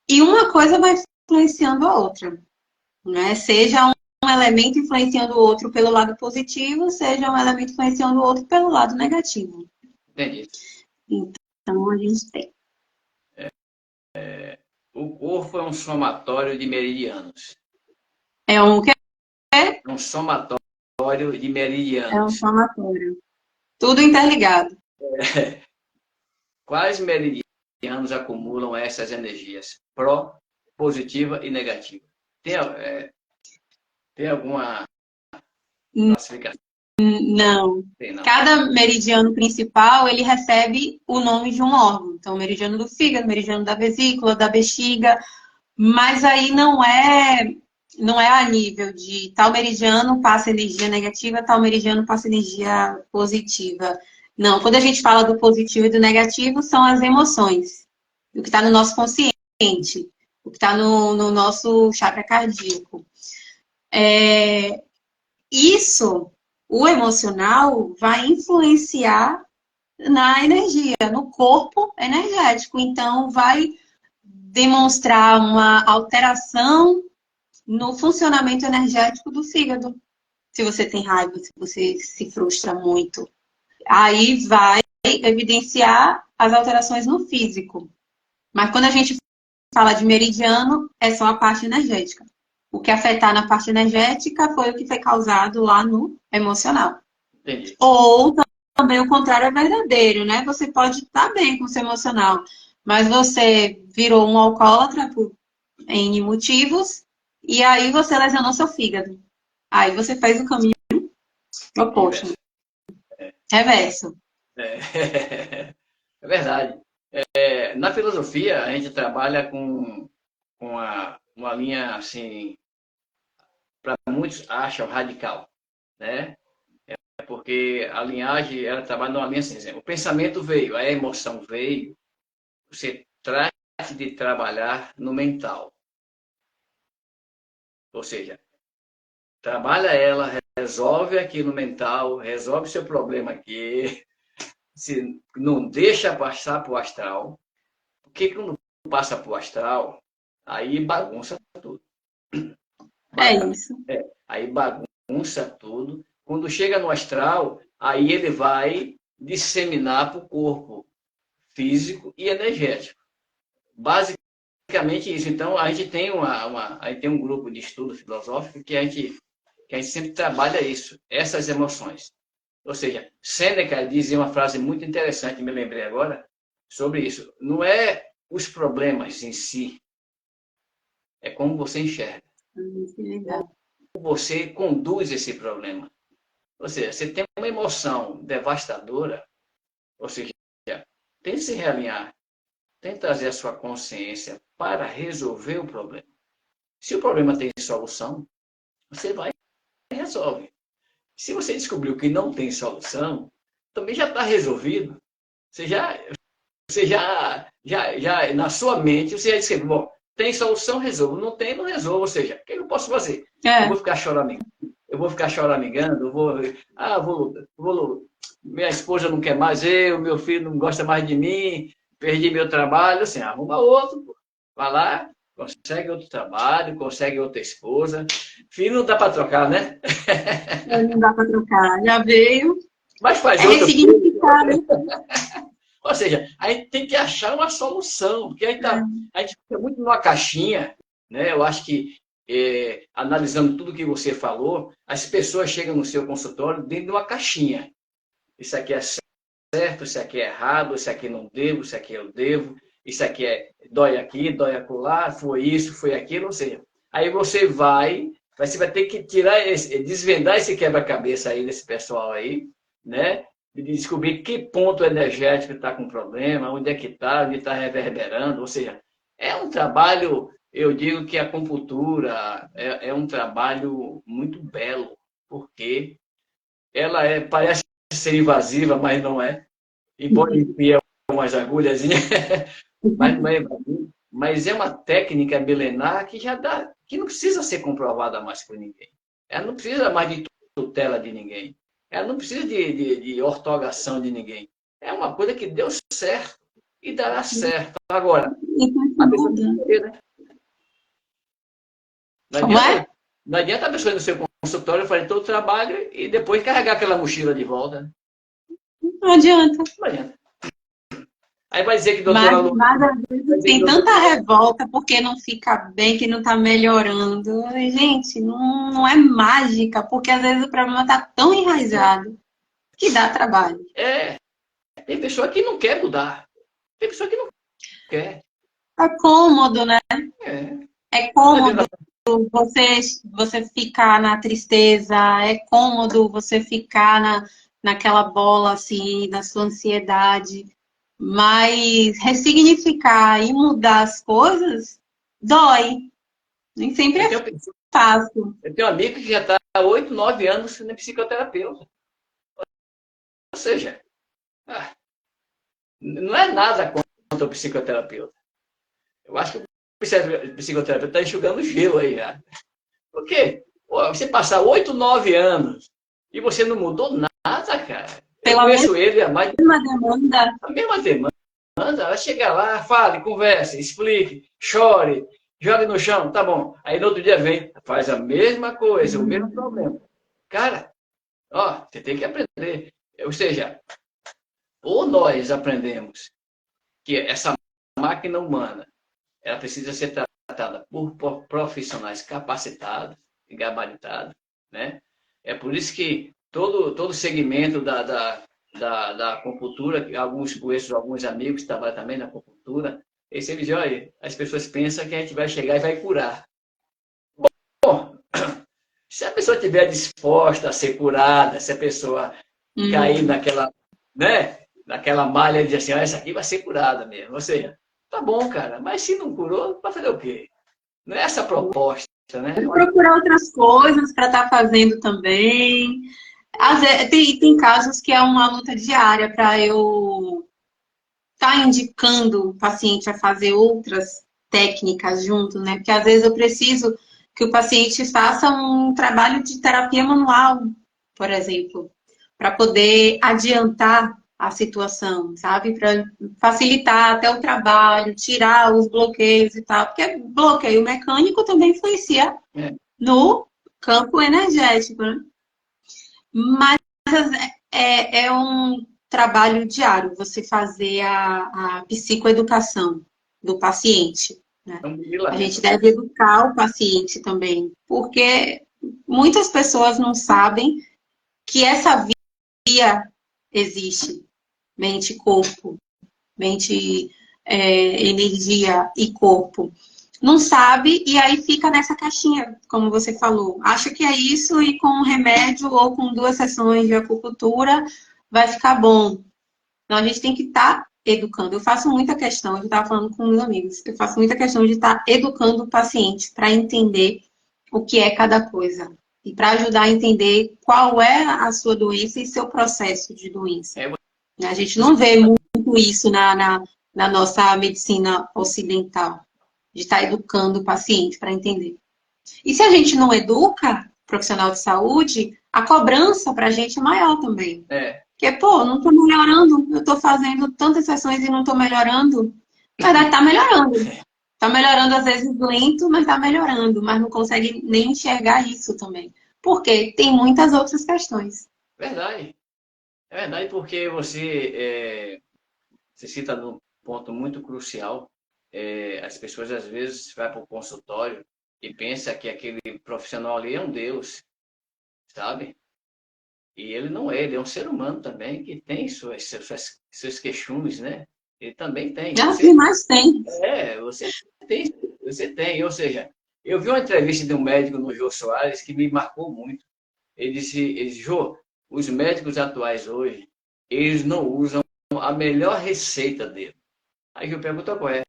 e uma coisa vai influenciando a outra, né? Seja um elemento influenciando o outro pelo lado positivo, seja um elemento influenciando o outro pelo lado negativo. Entendi. Então, a gente tem. O corpo é um somatório de meridianos. É um que é um somatório de meridianos. É um somatório. Tudo interligado. Quais meridianos acumulam essas energias? Pró, positiva e negativa. Tem alguma classificação? Não. Não. Cada meridiano principal, ele recebe o nome de um órgão. Então, meridiano do fígado, meridiano da vesícula, da bexiga. Mas aí não é a nível de tal meridiano passa energia negativa, tal meridiano passa energia positiva. Não, quando a gente fala do positivo e do negativo, são as emoções. O que está no nosso consciente, o que está no nosso chakra cardíaco. Isso, o emocional, vai influenciar na energia, no corpo energético. Então, vai demonstrar uma alteração no funcionamento energético do fígado. Se você tem raiva, se você se frustra muito, aí vai evidenciar as alterações no físico. Mas quando a gente fala de meridiano, é só a parte energética. O que afetar na parte energética foi o que foi causado lá no emocional. Entendi. Ou também o contrário é verdadeiro, né? Você pode estar bem com o seu emocional, mas você virou um alcoólatra por N motivos, e aí você lesionou seu fígado. Aí você fez o caminho oposto. Reverso. É verdade. Na filosofia, a gente trabalha com uma linha, assim, para muitos acham radical, né? Porque a linhagem, ela trabalha numa linha assim, o pensamento veio, a emoção veio, você trate de trabalhar no mental. Ou seja, trabalha ela, resolve aqui no mental, resolve seu problema aqui, se não deixa passar para o astral, porque quando passa para o astral, aí bagunça tudo. Isso. Aí bagunça tudo. Quando chega no astral, aí ele vai disseminar para o corpo físico e energético. Basicamente isso. Então, a gente tem um grupo de estudo filosófico que a gente sempre trabalha isso, essas emoções. Ou seja, Sêneca dizia uma frase muito interessante, me lembrei agora, sobre isso. Não é os problemas em si, é como você enxerga. Como você conduz esse problema. Ou seja, você tem uma emoção devastadora, ou seja, tem que se realinhar, tem que trazer a sua consciência para resolver o problema. Se o problema tem solução, você vai e resolve. Se você descobriu que não tem solução, também já está resolvido. Já na sua mente, você já disse, bom, tem solução, resolvo. Não tem, não resolvo. Ou seja, o que eu posso fazer? Eu vou ficar choramingando, minha esposa não quer mais meu filho não gosta mais de mim, perdi meu trabalho, assim, arruma outro, vai lá, consegue outro trabalho, consegue outra esposa. Filho não dá para trocar, né? Não dá para trocar, já veio. Mas faz outro. Ou seja, a gente tem que achar uma solução, porque a gente fica muito numa caixinha, né? Eu acho que, analisando tudo que você falou, as pessoas chegam no seu consultório dentro de uma caixinha. Isso aqui é certo, isso aqui é errado, isso aqui não devo, isso aqui eu devo, isso aqui dói aqui, dói acolá, foi isso, foi aquilo, ou seja, aí você vai ter que desvendar esse quebra-cabeça aí desse pessoal aí, né? De descobrir que ponto energético está com problema, onde é que está, onde está reverberando, ou seja, é um trabalho, eu digo que a acupuntura é um trabalho muito belo, porque ela parece ser invasiva, mas não é. Embora enfia umas agulhazinhas, mas não é invasiva. Mas é uma técnica milenar que que não precisa ser comprovada mais por ninguém. Ela não precisa mais de tutela de ninguém. Ela não precisa de ortogação de ninguém. É uma coisa que deu certo e dará certo. Agora, a pessoa tem que ver, né? Não adianta a pessoa ir no seu consultório, fazer todo o trabalho e depois carregar aquela mochila de volta. Não adianta. Não adianta. Aí vai dizer que doutora Lu... Mas às vezes tem tanta revolta porque não fica bem, que não está melhorando. Gente, não é mágica, porque às vezes o problema está tão enraizado que dá trabalho. Tem pessoa que não quer mudar. Tem pessoa que não quer. É cômodo, né? É cômodo. você ficar na tristeza, é cômodo você ficar naquela bola, assim, da sua ansiedade. Mas ressignificar e mudar as coisas dói. Nem sempre Eu é tenho, fácil. eu tenho um amigo que já está há 8, 9 anos sendo psicoterapeuta. Ou seja, ah, não é nada contra o psicoterapeuta. Eu acho que o psicoterapeuta está enxugando gelo aí já. Por quê? Pô, você passar 8, 9 anos e você não mudou nada, cara. Eu Pela conheço ele há mais de mesma demanda. a mesma demanda. Ela chega lá, fale, converse, explique, chore, jogue no chão, tá bom. Aí no outro dia vem, faz a mesma coisa, o mesmo problema. Cara, ó, você tem que aprender. Ou seja, ou nós aprendemos que essa máquina humana, ela precisa ser tratada por profissionais capacitados e gabaritados, né? É por isso que todo segmento da acupuntura, alguns conheço alguns amigos que trabalham também na acupuntura, eles dizem, olha, as pessoas pensam que a gente vai chegar e vai curar. Bom, se a pessoa estiver disposta a ser curada, se a pessoa cair naquela, né, naquela malha e dizer assim, essa aqui vai ser curada mesmo. Ou seja, tá bom, cara, mas se não curou, vai fazer o quê? Não é essa a proposta, né? Vou procurar outras coisas para estar fazendo também. Às vezes, tem casos que é uma luta diária para eu estar indicando o paciente a fazer outras técnicas junto, né? Porque às vezes eu preciso que o paciente faça um trabalho de terapia manual, por exemplo, para poder adiantar a situação, sabe? Para facilitar até o trabalho, tirar os bloqueios e tal, porque bloqueio mecânico também influencia É. no campo energético, né? Mas é um trabalho diário você fazer a psicoeducação do paciente, né? É um A gente bunilamento. deve educar o paciente também, porque muitas pessoas não sabem que essa via existe, mente e corpo, mente, energia e corpo. Não sabe e aí fica nessa caixinha, como você falou. Acha que é isso e com um remédio ou com 2 sessões de acupuntura vai ficar bom. Então a gente tem que estar educando. Eu faço muita questão, eu estava falando com meus amigos, eu faço muita questão de estar educando o paciente para entender o que é cada coisa. E para ajudar a entender qual é a sua doença e seu processo de doença. É, A gente não vê muito isso na nossa medicina ocidental, de estar educando o paciente para entender. E se a gente não educa profissional de saúde, a cobrança para a gente é maior também. é, Porque, pô, não estou melhorando, eu estou fazendo tantas sessões e não estou melhorando. Na verdade, está melhorando. Está melhorando, às vezes, lento, mas está melhorando. Mas não consegue nem enxergar isso também. Porque tem muitas outras questões. verdade. É verdade porque você cita num ponto muito crucial. As pessoas às vezes vão para o consultório e pensam que aquele profissional ali é um Deus, sabe? E ele não é, ele é um ser humano também que tem seus queixumes, né? Ele também tem. É o que mais tem. Você você tem. Ou seja, eu vi uma entrevista de um médico no Jô Soares que me marcou muito. Ele disse, Jô, os médicos atuais hoje, eles não usam a melhor receita dele. Aí eu pergunto qual é?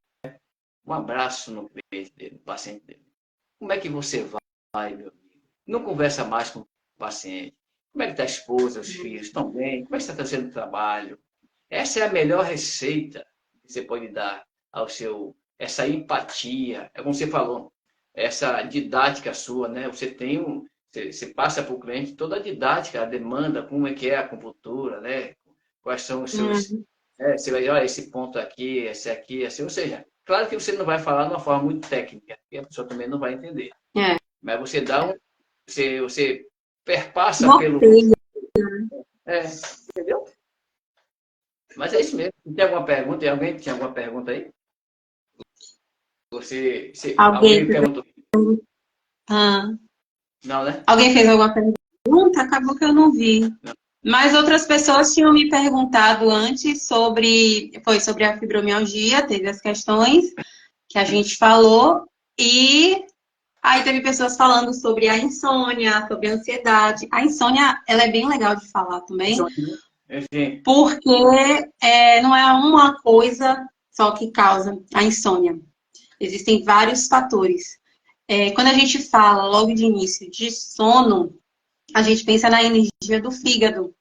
Um abraço no cliente dele, no paciente dele. Como é que você vai, meu amigo? Não conversa mais com o paciente. Como é que está a esposa, os filhos? Estão bem? Como é que está fazendo o trabalho? Essa é a melhor receita que você pode dar ao seu, essa empatia, é como você falou, essa didática sua, né? Você passa para o cliente toda a didática, a demanda, como é que é a acupuntura, né? Quais são os seus, você vai, olha, esse ponto aqui, esse aqui, assim, ou seja, claro que você não vai falar de uma forma muito técnica, porque a pessoa também não vai entender. É. Mas você dá você perpassa pelo, Norteia. entendeu? Mas é isso mesmo. Tem alguma pergunta? Tem alguém que tinha alguma pergunta aí? Alguém Alguém fez, perguntou? ah, Não, né? alguém fez alguma pergunta? Acabou que eu não vi. Não. Mas outras pessoas tinham me perguntado antes sobre a fibromialgia, teve as questões que a gente falou, e Aí teve pessoas falando sobre a insônia, sobre a ansiedade. A insônia, ela é bem legal de falar também, Enfim, porque não é uma coisa só que causa a insônia. Existem vários fatores. Quando a gente fala logo de início de sono, a gente pensa na energia do fígado.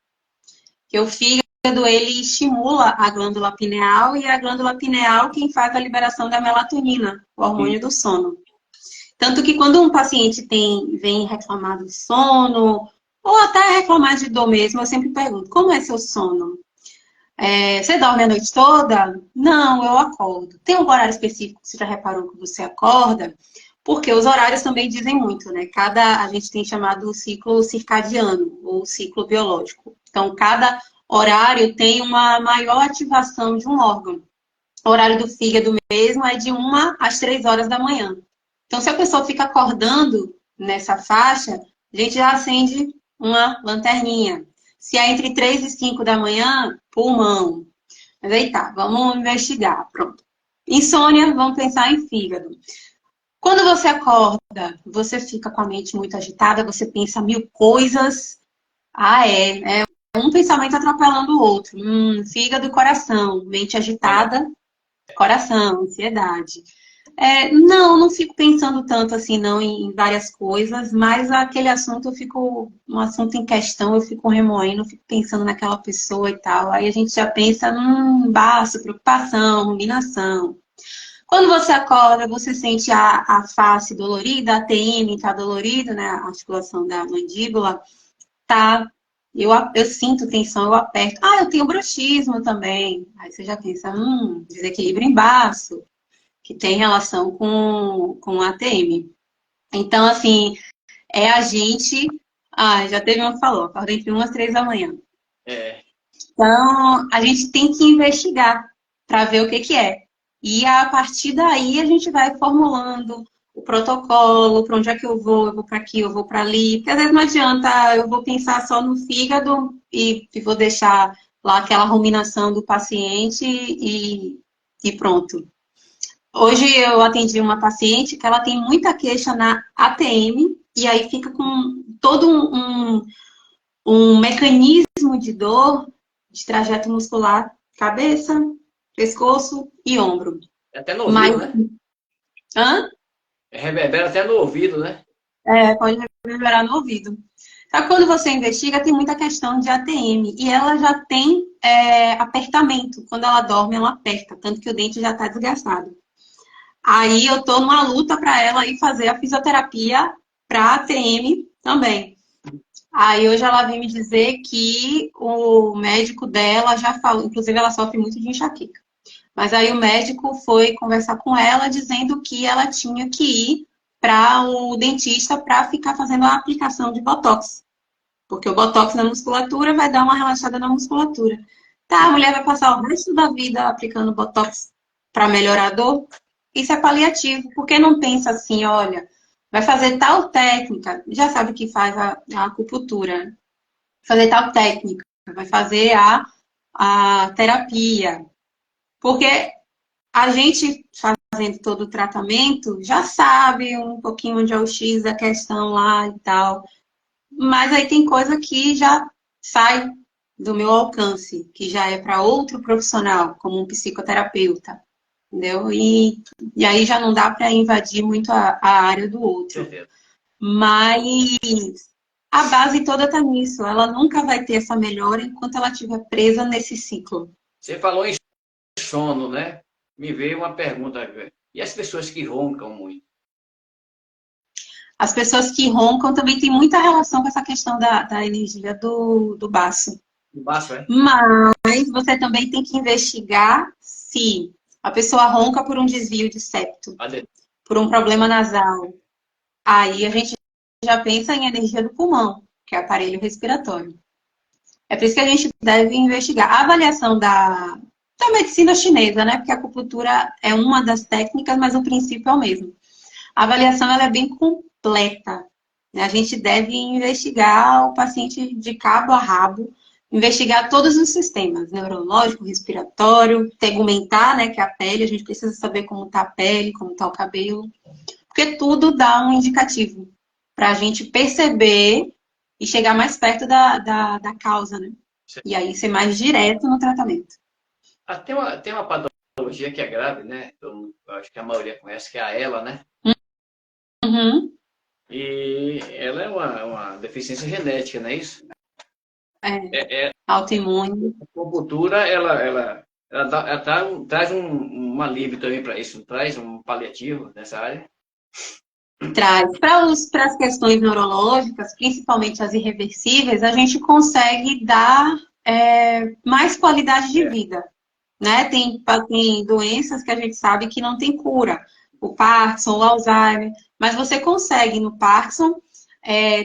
Que o fígado, ele estimula a glândula pineal e a glândula pineal quem faz a liberação da melatonina, o hormônio do sono. Tanto que quando um paciente vem reclamar de sono, ou até reclamar de dor mesmo, eu sempre pergunto, como é seu sono? Você dorme a noite toda? Não, eu acordo. Tem um horário específico que você já reparou que você acorda? Porque os horários também dizem muito, né? A gente tem chamado ciclo circadiano, ou ciclo biológico. Então, cada horário tem uma maior ativação de um órgão. O horário do fígado mesmo é de 1 às 3 horas da manhã. Então, se a pessoa fica acordando nessa faixa, a gente já acende uma lanterninha. Se é entre 3 e 5 da manhã, pulmão. Mas aí tá, vamos investigar. Pronto. Insônia, vamos pensar em fígado. Quando você acorda, você fica com a mente muito agitada, você pensa mil coisas. É um pensamento atropelando o outro. Fígado e coração, mente agitada, coração, ansiedade. Não fico pensando tanto assim, não, em várias coisas, mas aquele assunto um assunto em questão, eu fico remoendo, eu fico pensando naquela pessoa e tal. Aí a gente já pensa, basta, preocupação, ruminação. Quando você acorda, você sente a face dolorida, a TM tá dolorida, né? A articulação da mandíbula tá. Eu sinto tensão, eu aperto. Eu tenho bruxismo também. Aí você já pensa, desequilíbrio embaixo, que tem relação com a TM. Então, assim, a gente. Já teve uma que falou, acorda entre 1 às 3 da manhã. Então, a gente tem que investigar para ver o que é. E a partir daí a gente vai formulando o protocolo, para onde é que eu vou para aqui, eu vou para ali. Porque às vezes não adianta, eu vou pensar só no fígado e vou deixar lá aquela ruminação do paciente e pronto. Hoje eu atendi uma paciente que ela tem muita queixa na ATM e aí fica com todo um mecanismo de dor de trajeto muscular, cabeça, pescoço e ombro. até no ouvido, né? Hã? Reverbera até no ouvido, né? Pode reverberar no ouvido. Então, quando você investiga, tem muita questão de ATM. E ela já tem apertamento. Quando ela dorme, ela aperta. Tanto que o dente já está desgastado. Aí eu tô numa luta para ela ir fazer a fisioterapia para ATM também. Aí hoje ela veio me dizer que o médico dela já falou, inclusive ela sofre muito de enxaqueca. Mas aí o médico foi conversar com ela dizendo que ela tinha que ir para o dentista para ficar fazendo a aplicação de botox. Porque o botox na musculatura vai dar uma relaxada na musculatura. Tá, a mulher vai passar o resto da vida aplicando botox para melhorar a dor? Isso é paliativo. Por que não pensa assim, olha, vai fazer tal técnica, já sabe que faz a acupuntura, né? Fazer tal técnica, vai fazer a terapia. Porque a gente fazendo todo o tratamento já sabe um pouquinho onde é o X da questão lá e tal. Mas aí tem coisa que já sai do meu alcance, que já é para outro profissional, como um psicoterapeuta, entendeu? E aí já não dá para invadir muito a área do outro. Mas a base toda está nisso. Ela nunca vai ter essa melhora enquanto ela estiver presa nesse ciclo. Você falou em sono, né? Me veio uma pergunta. E as pessoas que roncam muito? As pessoas que roncam também têm muita relação com essa questão da energia do baço. Do baço, é? Mas você também tem que investigar se a pessoa ronca por um desvio de septo, por um problema nasal. Aí a gente já pensa em energia do pulmão, que é aparelho respiratório. É por isso que a gente deve investigar. A avaliação da medicina chinesa, né? Porque a acupuntura é uma das técnicas, mas o princípio é o mesmo. A avaliação ela é bem completa. A gente deve investigar o paciente de cabo a rabo, investigar todos os sistemas, neurológico, respiratório, tegumentar, né, que é a pele, a gente precisa saber como está a pele, como está o cabelo. porque tudo dá um indicativo para a gente perceber e chegar mais perto da causa, né? E aí ser mais direto no tratamento. Tem uma patologia que é grave, né? Eu acho que a maioria conhece, que é a ELA, né? Uhum. E ela é uma deficiência genética, não é isso? É, Autoimune. a acupuntura, ela traz um alívio também para isso, traz um paliativo nessa área. Traz. Para as questões neurológicas, principalmente as irreversíveis, a gente consegue dar mais qualidade de vida. Né? Tem doenças que a gente sabe que não tem cura. O Parkinson, o Alzheimer. Mas você consegue, no Parkinson,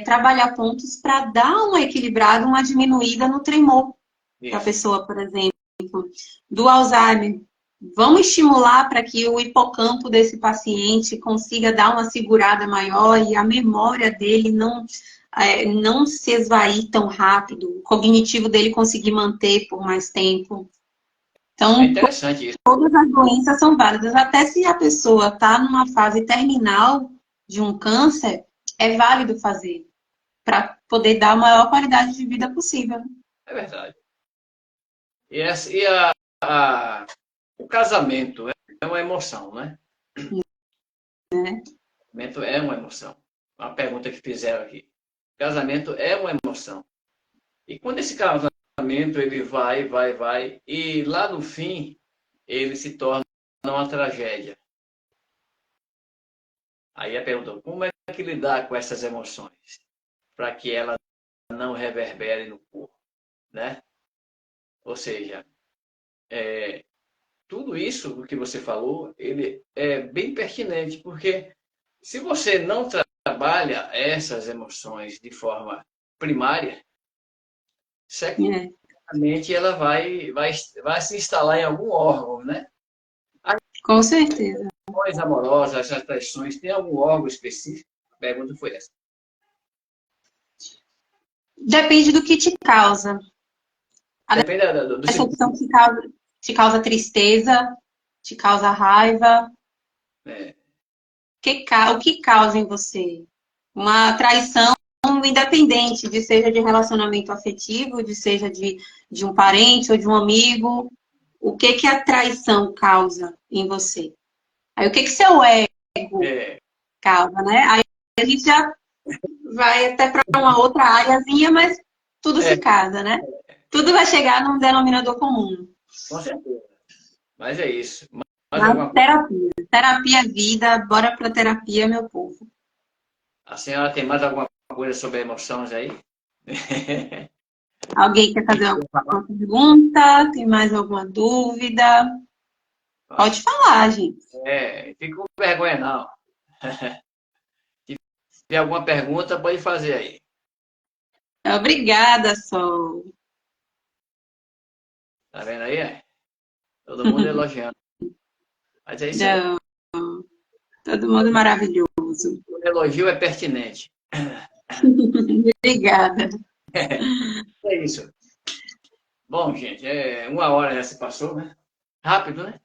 trabalhar pontos para dar uma equilibrada, uma diminuída no tremor para a Isso. pessoa, por exemplo. Do Alzheimer, vamos estimular para que o hipocampo desse paciente consiga dar uma segurada maior e a memória dele não se esvair tão rápido, o cognitivo dele conseguir manter por mais tempo. Então, É interessante isso. todas as doenças são válidas. Até se a pessoa está numa fase terminal de um câncer, é válido fazer para poder dar a maior qualidade de vida possível. É verdade. E o casamento é uma emoção, né? Né? O casamento é uma emoção. Uma pergunta que fizeram aqui. O casamento é uma emoção. E quando esse casamento ele vai, e lá no fim ele se torna uma tragédia. Aí a pergunta, como é que lidar com essas emoções? Para que ela não reverbere no corpo, né? Ou seja, tudo isso que você falou, ele é bem pertinente, porque se você não trabalha essas emoções de forma primária, É, certamente ela vai se instalar em algum órgão, né? As com certeza. emoções amorosas, as traições, tem algum órgão específico? A pergunta foi essa. Depende do que te causa. A Depende do decepção te causa tristeza, te causa raiva. é, O que causa em você? Uma traição independente, de seja de relacionamento afetivo, de seja de um parente ou de um amigo. O que a traição causa em você? Aí o que seu ego é, causa, né? Aí a gente já vai até para uma outra áreazinha, mas tudo é, se casa, né? Tudo vai chegar num denominador comum. com certeza. Mas é isso. Mais Na alguma coisa? terapia. Terapia é vida, bora pra terapia, meu povo. A senhora tem mais alguma coisa sobre emoções aí? Alguém quer fazer alguma pergunta? Tem mais alguma dúvida? Pode falar, gente. Fica com vergonha não. Se tiver alguma pergunta, pode fazer aí. Obrigada, Sol. Tá vendo aí? Todo mundo elogiando. Mas é isso aí. Não, todo mundo maravilhoso. O elogio é pertinente. Obrigada. É isso. Bom, gente, 1 hora já se passou, né? Rápido, né?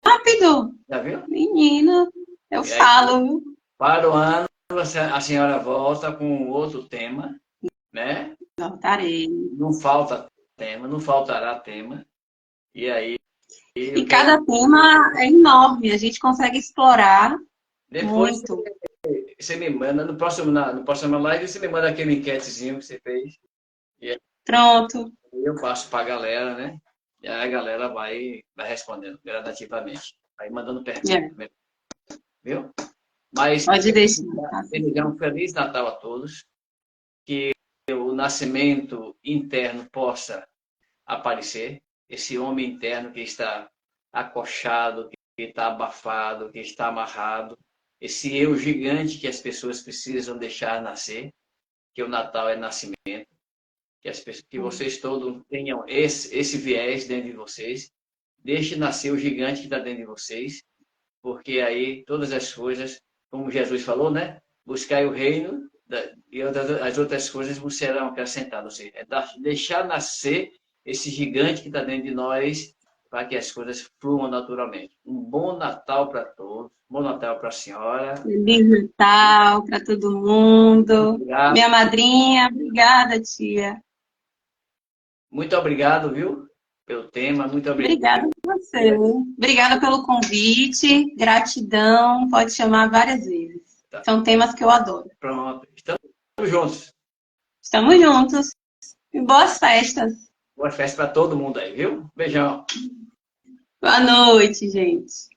Rápido, Já viu? menina. Eu E aí, falo, viu? para o ano, a senhora volta com outro tema, né? Voltarei. Não falta tema, não faltará tema. E aí, E eu quero. cada tema é enorme, a gente consegue explorar Depois muito. você me manda, no próximo live, você me manda aquele enquetezinho que você fez. E aí Pronto. eu passo para a galera, né? E aí a galera vai respondendo gradativamente. Vai mandando perguntas, É, viu? Mas pode deixar. desejar um Feliz Natal a todos. Que o nascimento interno possa aparecer. Esse homem interno que está acochado, que está abafado, que está amarrado. Esse eu gigante que as pessoas precisam deixar nascer. Que o Natal é nascimento. Que vocês todos tenham esse viés dentro de vocês. Deixe nascer o gigante que está dentro de vocês, porque aí todas as coisas, como Jesus falou, né? Buscai o reino e as outras coisas vos serão acrescentadas. Ou seja, deixar nascer esse gigante que está dentro de nós para que as coisas fluam naturalmente. Um bom Natal para todos. Bom Natal para a senhora. Feliz Natal para todo mundo. Obrigado. Minha madrinha, obrigada, tia. Muito obrigado, viu? Pelo tema. Muito obrigado. Obrigada a você. Obrigada pelo convite. Gratidão. Pode chamar várias vezes. Tá. São temas que eu adoro. Pronto. Estamos juntos. Estamos juntos. E boas festas. Boa festa para todo mundo aí, viu? Beijão. Boa noite, gente.